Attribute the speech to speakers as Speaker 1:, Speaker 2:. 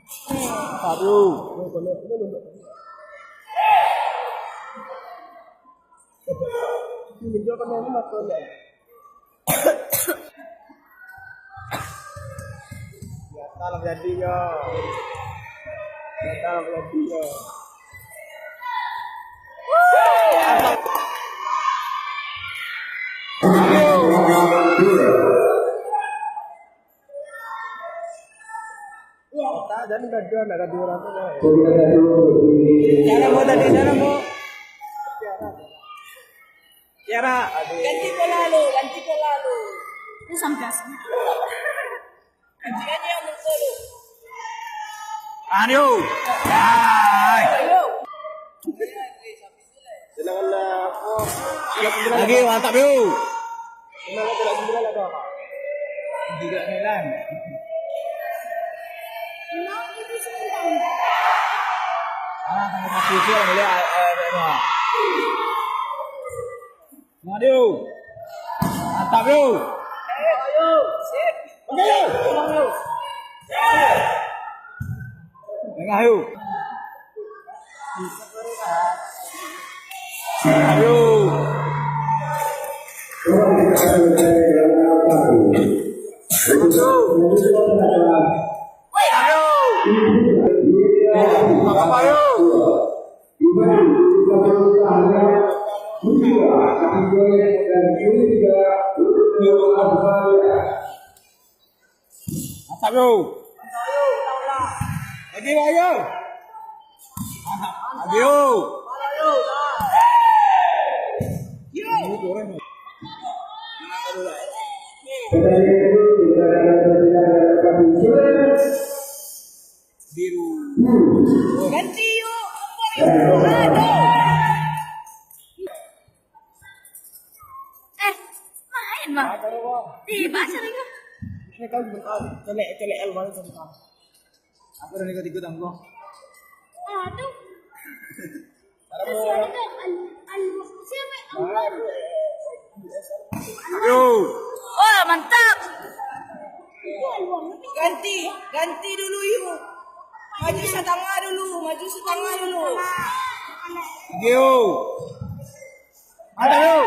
Speaker 1: Aduh. Ya salah jadi ya. Ya salah jadi ya. Dan gaduh nak gaduh orang tu lah. Cara mo tadi cara mo. Tiara.
Speaker 2: Ganti ko lalo. Ini sampai asli. Ganti aja yang mengkolo.
Speaker 1: Ayo. Hai.
Speaker 2: Ayo.
Speaker 1: Janganlah apa.
Speaker 3: Lagi mantap yuk.
Speaker 1: Janganlah tidak sembilan ada apa?
Speaker 3: 39. Tanggal masih itu yang boleh Maju. Mantap yuk.
Speaker 2: Ayo. Sip.
Speaker 3: Oke. Tengah yuk. Ayo. Mantap yo. Lagi ayo. Lagi yo. Biru.
Speaker 2: Ganti yuk. Aduh. Main bang. Baca lagi.
Speaker 1: Ini kau celek elwan sama.
Speaker 3: Aku udah ikut anggo.
Speaker 2: Aduh. Siapa?
Speaker 3: Ayo.
Speaker 2: Oh mantap. Ganti dulu yuk. Maju setengah dulu.
Speaker 3: Yo. Mantap yo.